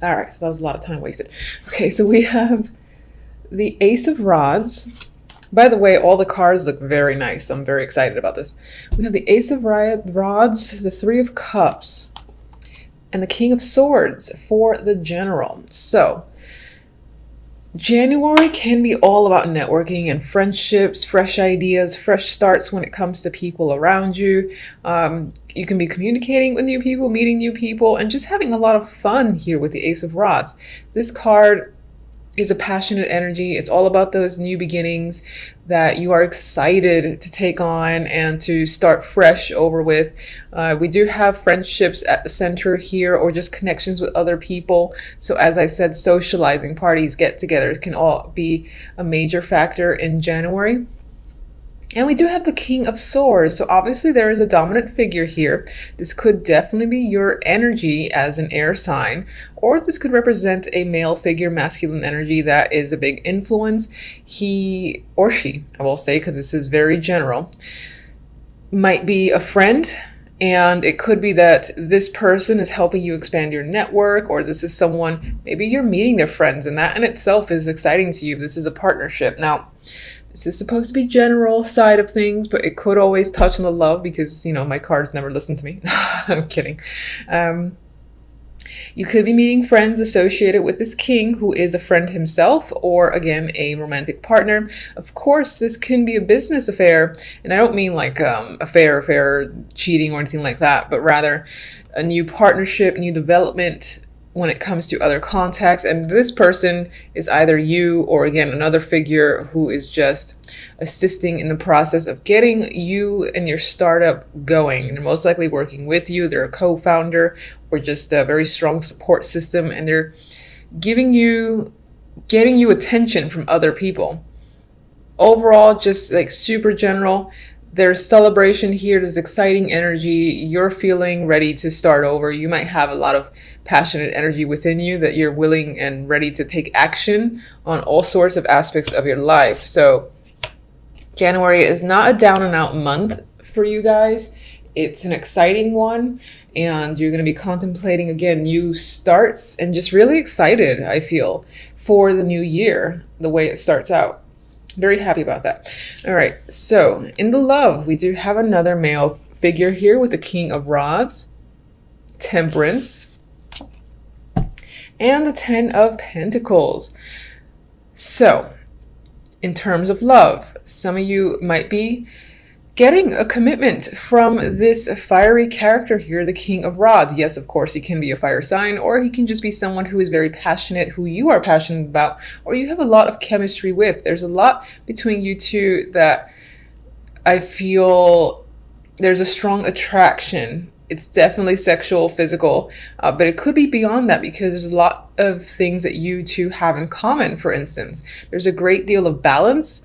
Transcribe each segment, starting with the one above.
All right, so that was a lot of time wasted. Okay, so we have the Ace of Rods. By the way, all the cards look very nice. I'm very excited about this. We have the Ace of Rods, the Three of Cups, and the King of Swords for the General. So, January can be all about networking and friendships, fresh ideas, fresh starts when it comes to people around you. You can be communicating with new people, meeting new people, and just having a lot of fun here with the Ace of Rods. This card is a passionate energy. It's all about those new beginnings that you are excited to take on and to start fresh over with. We do have friendships at the center here, or just connections with other people. So as I said, socializing, parties, get-togethers can all be a major factor in January. And we do have the King of Swords, so obviously there is a dominant figure here. This could definitely be your energy as an air sign, or this could represent a male figure, masculine energy that is a big influence. He or she, I will say, because this is very general, might be a friend, and it could be that this person is helping you expand your network, or this is someone, maybe you're meeting their friends, and that in itself is exciting to you. This is a partnership. Now, this is supposed to be general side of things, but it could always touch on the love because, you know, my cards never listen to me. I'm kidding. You could be meeting friends associated with this king who is a friend himself, or again, a romantic partner. Of course, this can be a business affair, and I don't mean like affair, cheating or anything like that, but rather a new partnership, new development when it comes to other contacts. And this person is either you or again another figure who is just assisting in the process of getting you and your startup going. They're most likely working with you. They're a co-founder or just a very strong support system, and they're getting you attention from other people. Overall, just like super general. There's celebration here, there's exciting energy, you're feeling ready to start over. You might have a lot of passionate energy within you that you're willing and ready to take action on all sorts of aspects of your life. So January is not a down and out month for you guys. It's an exciting one, and you're going to be contemplating again new starts and just really excited, I feel, for the new year, the way it starts out. Very happy about that. All right, so in the love, we do have another male figure here with the King of Rods, Temperance, and the Ten of Pentacles. So, in terms of love, some of you might be getting a commitment from this fiery character here, the King of Rods. Yes, of course, he can be a fire sign, or he can just be someone who is very passionate, who you are passionate about, or you have a lot of chemistry with. There's a lot between you two that I feel there's a strong attraction. It's definitely sexual, physical, but it could be beyond that because there's a lot of things that you two have in common. For instance, there's a great deal of balance.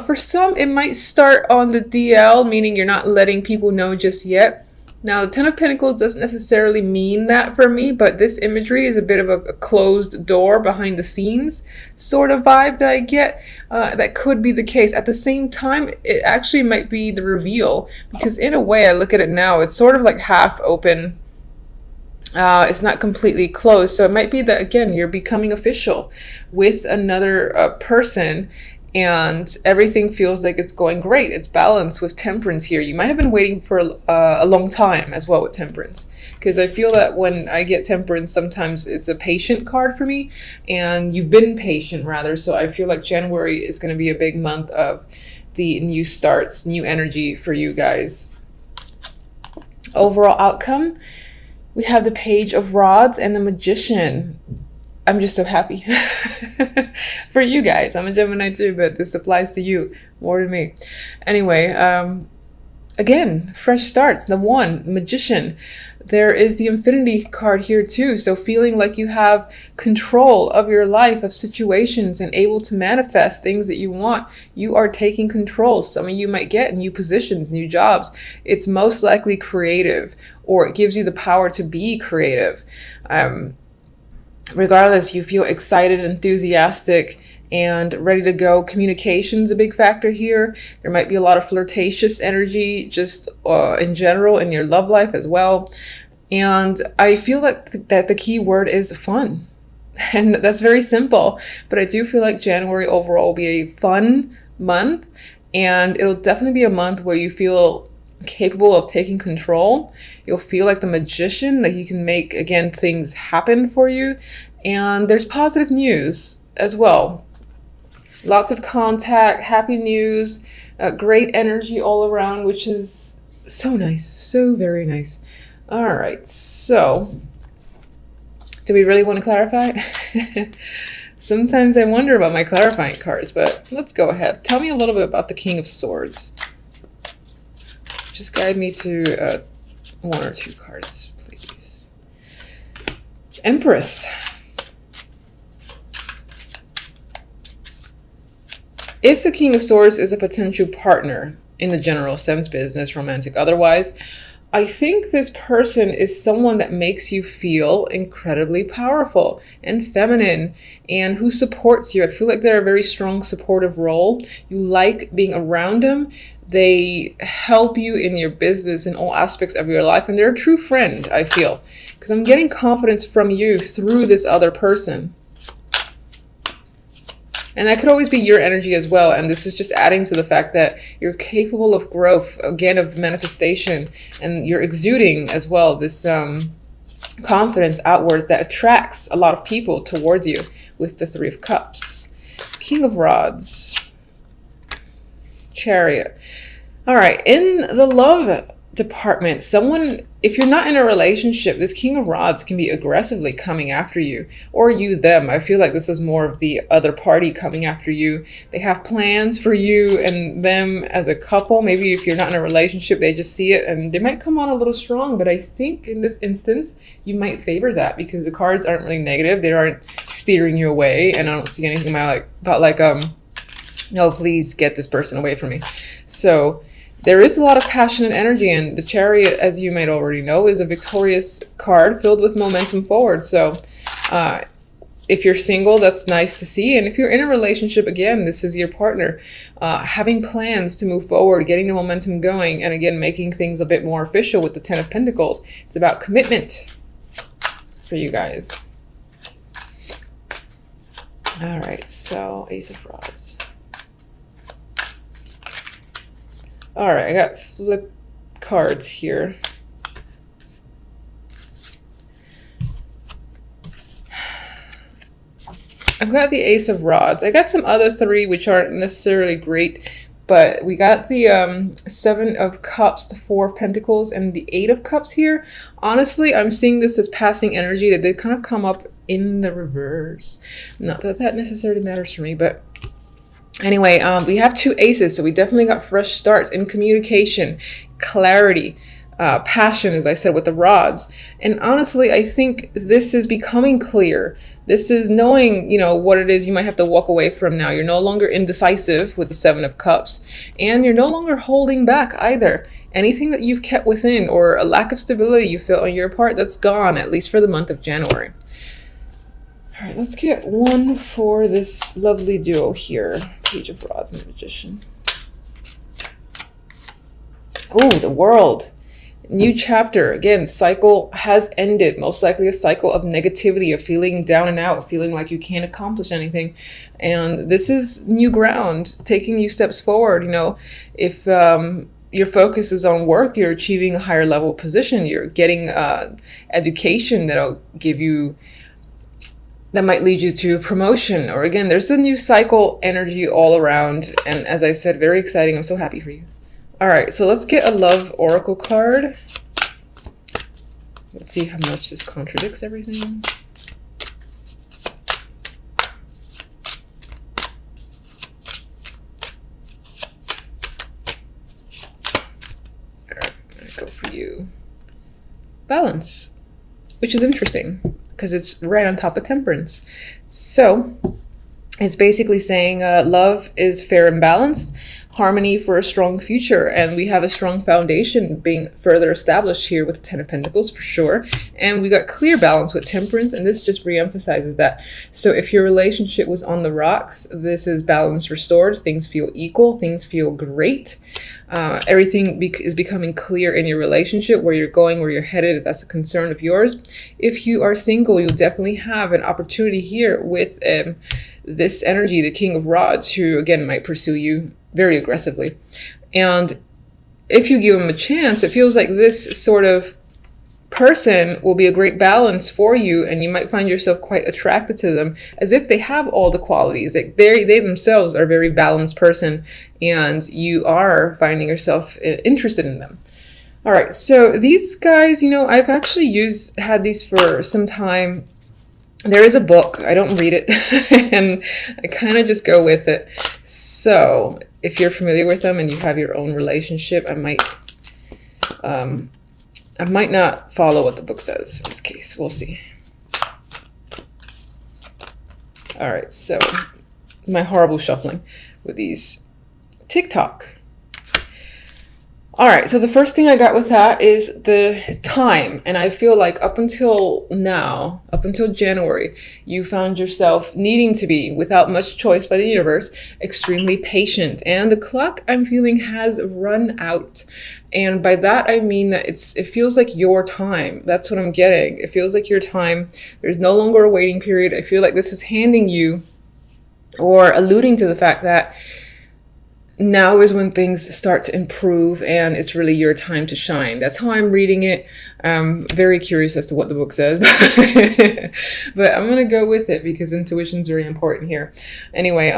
For some, it might start on the DL, meaning you're not letting people know just yet. Now, the Ten of Pentacles doesn't necessarily mean that for me, but this imagery is a bit of a closed door behind the scenes sort of vibe that I get. That could be the case. At the same time, it actually might be the reveal, because in a way, I look at it now, it's sort of like half open. It's not completely closed. So it might be that, again, you're becoming official with another person, and everything feels like it's going great. It's balanced with Temperance here. You might have been waiting for a long time as well with Temperance, because I feel that when I get Temperance, sometimes it's a patient card for me, and you've been patient rather. So I feel like January is going to be a big month of the new starts, new energy for you guys. Overall outcome, we have the Page of Rods and the Magician. I'm just so happy for you guys. I'm a Gemini too, but this applies to you more than me. Anyway, again, fresh starts. The one, Magician. There is the Infinity card here too. So feeling like you have control of your life, of situations, and able to manifest things that you want. You are taking control. Some of you might get new positions, new jobs. It's most likely creative, or it gives you the power to be creative. Regardless, you feel excited, enthusiastic, and ready to go. Communication's a big factor here. There might be a lot of flirtatious energy just in general in your love life as well. And I feel that the key word is fun. And that's very simple. But I do feel like January overall will be a fun month, and it'll definitely be a month where you feel capable of taking control. You'll feel like the magician, that you can make, again, things happen for you. And there's positive news as well. Lots of contact, happy news, great energy all around, which is so nice, so very nice. All right, so do we really want to clarify? Sometimes I wonder about my clarifying cards, but let's go ahead. Tell me a little bit about the King of Swords. Just guide me to one or two cards, please. Empress. If the King of Swords is a potential partner in the general sense, business, romantic, otherwise, I think this person is someone that makes you feel incredibly powerful and feminine and who supports you. I feel like they're a very strong supportive role. You like being around them. They help you in your business in all aspects of your life. And they're a true friend, I feel, because I'm getting confidence from you through this other person. And that could always be your energy as well. And this is just adding to the fact that you're capable of growth, again, of manifestation, and you're exuding as well this confidence outwards that attracts a lot of people towards you with the Three of Cups. King of Rods. Chariot. All right, in the love department, someone, if you're not in a relationship, this King of Rods can be aggressively coming after you, or you them. I feel like this is more of the other party coming after you. They have plans for you and them as a couple. Maybe if you're not in a relationship, they just see it and they might come on a little strong, but I think in this instance, you might favor that because the cards aren't really negative. They aren't steering you away, and I don't see anything about no, please get this person away from me. So there is a lot of passion and energy, and the Chariot, as you might already know, is a victorious card filled with momentum forward. So if you're single, that's nice to see. And if you're in a relationship, again, this is your partner having plans to move forward, getting the momentum going, and again, making things a bit more official with the Ten of Pentacles. It's about commitment for you guys. All right, so Ace of Rods. All right, I got flip cards here. I've got the Ace of Rods. I got some other three which aren't necessarily great, but we got the Seven of Cups, the Four of Pentacles, and the Eight of Cups here. Honestly, I'm seeing this as passing energy that did kind of come up in the reverse. Not that that necessarily matters for me, but anyway, we have two aces, so we definitely got fresh starts in communication, clarity, passion, as I said, with the rods. And honestly, I think this is becoming clear. This is knowing, you know, what it is you might have to walk away from now. You're no longer indecisive with the Seven of Cups, and you're no longer holding back either. Anything that you've kept within or a lack of stability you feel on your part, that's gone, at least for the month of January. All right, let's get one for this lovely duo here. Page of Rods and Magician. Oh, the World. New chapter. Again, cycle has ended. Most likely a cycle of negativity, of feeling down and out, of feeling like you can't accomplish anything. And this is new ground, taking new steps forward. You know, if your focus is on work, you're achieving a higher level position. You're getting education that'll give you, that might lead you to promotion. Or again, there's a new cycle energy all around. And as I said, very exciting. I'm so happy for you. All right, so let's get a love oracle card. Let's see how much this contradicts everything. All right, I'm gonna go for you. Balance, which is interesting because it's right on top of Temperance. So it's basically saying love is fair and balanced, harmony for a strong future. And we have a strong foundation being further established here with the Ten of Pentacles for sure. And we got clear balance with Temperance, and this just reemphasizes that. So if your relationship was on the rocks, this is balance restored. Things feel equal. Things feel great. Everything is becoming clear in your relationship, where you're going, where you're headed, if that's a concern of yours. If you are single, you'll definitely have an opportunity here with this energy, the King of Rods, who again might pursue you very aggressively. And if you give him a chance, it feels like this sort of person will be a great balance for you, and you might find yourself quite attracted to them, as if they have all the qualities. Like they themselves are a very balanced person, and you are finding yourself interested in them. All right, so these guys, I've actually had these for some time. There is a book. I don't read it, and I kind of just go with it. So if you're familiar with them and you have your own relationship, I might not follow what the book says in this case. We'll see. All right, so my horrible shuffling with these TikTok. All right, so the first thing I got with that is the time. And I feel like up until now, up until January, you found yourself needing to be, without much choice by the universe, extremely patient. And the clock, I'm feeling, has run out. And by that, I mean that it feels like your time. That's what I'm getting. It feels like your time. There's no longer a waiting period. I feel like this is handing you, or alluding to the fact that now is when things start to improve, and it's really your time to shine. That's how I'm reading it. I'm very curious as to what the book says, but I'm gonna go with it because intuition is very important here. Anyway,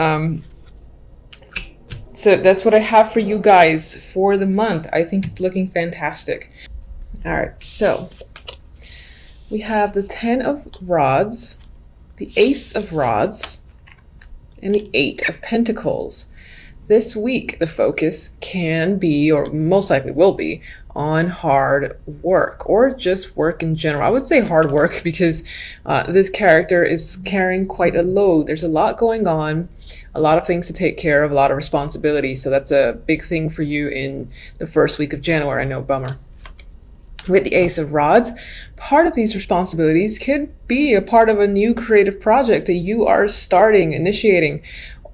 so that's what I have for you guys for the month. I think it's looking fantastic. All right, so we have the Ten of Rods, the Ace of Rods, and the Eight of Pentacles. This week, the focus can be, or most likely will be, on hard work, or just work in general. I would say hard work because this character is carrying quite a load. There's a lot going on, a lot of things to take care of, a lot of responsibility. So that's a big thing for you in the first week of January. I know, bummer. With the Ace of Rods, part of these responsibilities could be a part of a new creative project that you are starting, initiating,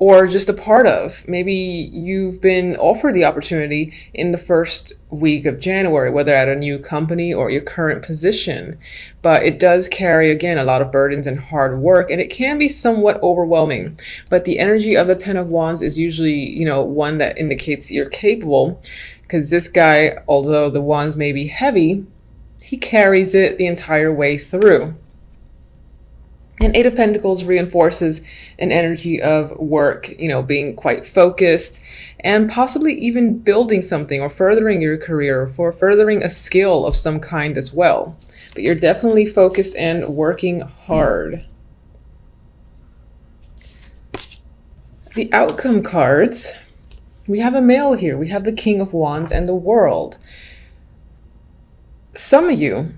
or just a part of. Maybe you've been offered the opportunity in the first week of January, whether at a new company or your current position. But it does carry, again, a lot of burdens and hard work, and it can be somewhat overwhelming. But the energy of the Ten of Wands is usually, one that indicates you're capable, because this guy, although the wands may be heavy, he carries it the entire way through. And Eight of Pentacles reinforces an energy of work, being quite focused, and possibly even building something or furthering your career, for furthering a skill of some kind as well. But you're definitely focused and working hard. The outcome cards, we have a male here. We have the King of Wands and the World. Some of you,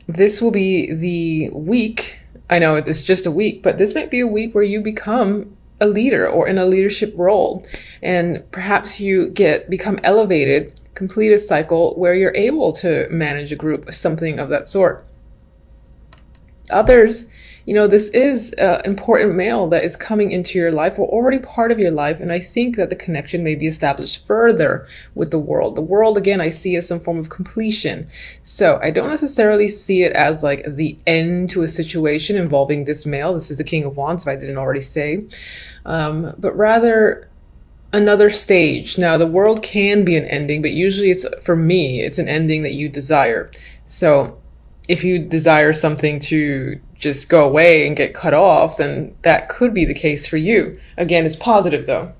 this will be the week. I know it's just a week, but this might be a week where you become a leader or in a leadership role, and perhaps you become elevated, complete a cycle where you're able to manage a group, something of that sort. Others, this is an important male that is coming into your life, or already part of your life, and I think that the connection may be established further with the World. The World, again, I see as some form of completion. So I don't necessarily see it as like the end to a situation involving this male. This is the King of Wands, if I didn't already say. But rather another stage. Now, the World can be an ending, but usually for me, it's an ending that you desire. So if you desire something to just go away and get cut off, then that could be the case for you. Again, it's positive though.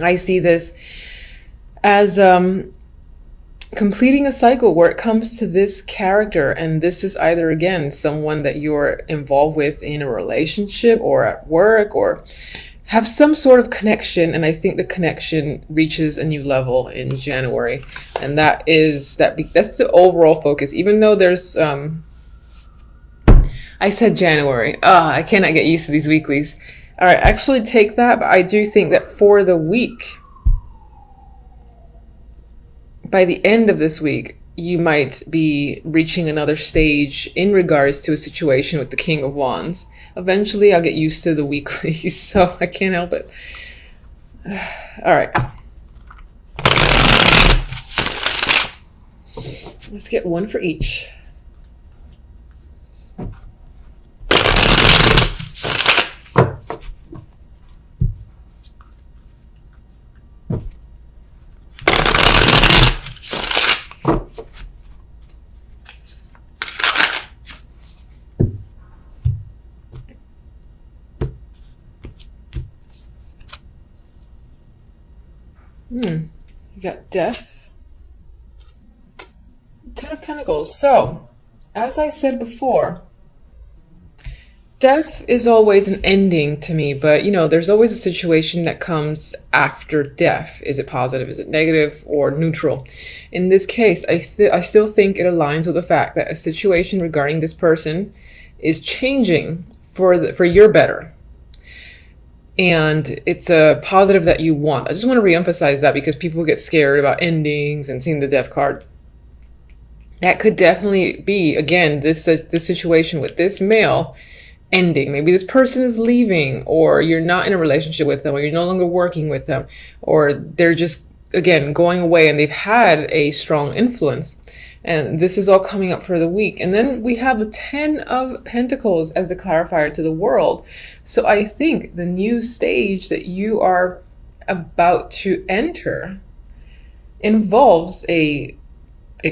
I see this as completing a cycle where it comes to this character, and this is either, again, someone that you're involved with in a relationship or at work, or have some sort of connection, and I think the connection reaches a new level in January, and that's the overall focus. Even though there's I said January. I cannot get used to these weeklies. All right, actually take that, but I do think that for the week, by the end of this week, you might be reaching another stage in regards to a situation with the King of Wands. Eventually, I'll get used to the weeklies, so I can't help it. All right. Let's get one for each. You got Death, Ten of Pentacles. So, as I said before, death is always an ending to me, but you know, there's always a situation that comes after death. Is it positive? Is it negative or neutral? In this case, I still think it aligns with the fact that a situation regarding this person is changing for your better. And it's a positive that you want. I just want to reemphasize that because people get scared about endings and seeing the Death card. That could definitely be, again, this situation with this male ending. Maybe this person is leaving, or you're not in a relationship with them, or you're no longer working with them, or they're just, again, going away and they've had a strong influence. And this is all coming up for the week. And then we have the 10 of Pentacles as the clarifier to the world. So I think the new stage that you are about to enter involves it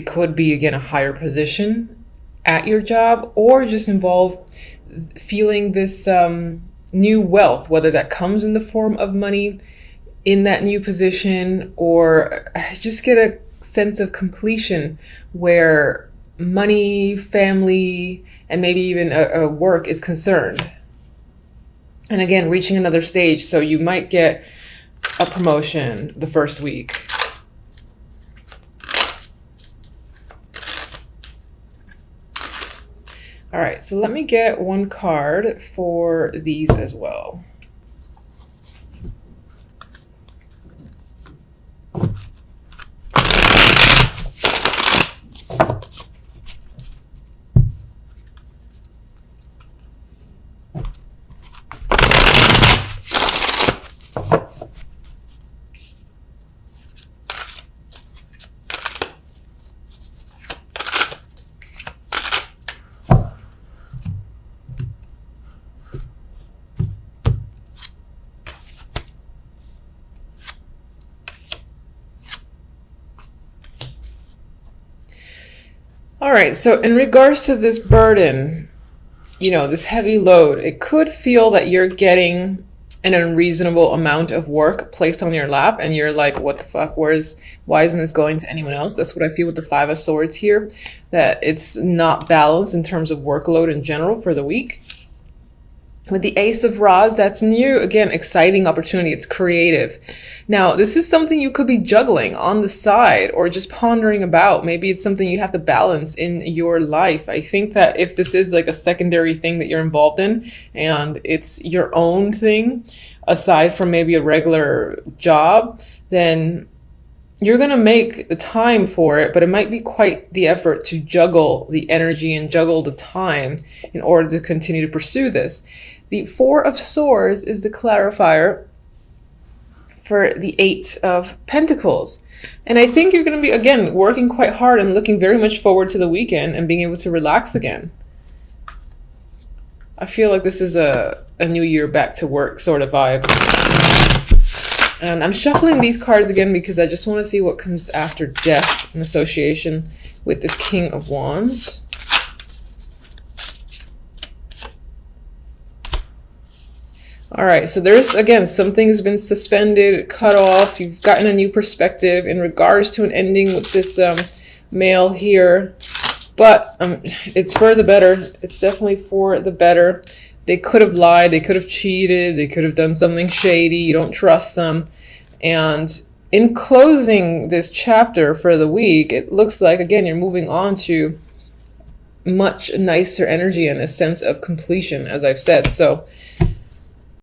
could be, again, a higher position at your job, or just involve feeling this new wealth, whether that comes in the form of money in that new position, or just get a sense of completion where money, family, and maybe even a work is concerned. And again, reaching another stage. So you might get a promotion the first week. All right, so let me get one card for these as well. All right, so in regards to this burden, you know, this heavy load, it could feel that you're getting an unreasonable amount of work placed on your lap, and you're like, what the fuck, why isn't this going to anyone else? That's what I feel with the Five of Swords here, that it's not balanced in terms of workload in general for the week. With the Ace of Rods, that's new, again, exciting opportunity, it's creative. Now, this is something you could be juggling on the side or just pondering about. Maybe it's something you have to balance in your life. I think that if this is like a secondary thing that you're involved in and it's your own thing, aside from maybe a regular job, then you're going to make the time for it, but it might be quite the effort to juggle the energy and juggle the time in order to continue to pursue this. The Four of Swords is the clarifier for the Eight of Pentacles. And I think you're going to be, again, working quite hard and looking very much forward to the weekend and being able to relax again. I feel like this is a new year back to work sort of vibe. And I'm shuffling these cards again because I just want to see what comes after death in association with this King of Wands. All right, so there's, again, something's been suspended, cut off. You've gotten a new perspective in regards to an ending with this male here. But it's for the better. It's definitely for the better. They could have lied. They could have cheated. They could have done something shady. You don't trust them. And in closing this chapter for the week, it looks like, again, you're moving on to much nicer energy and a sense of completion, as I've said. So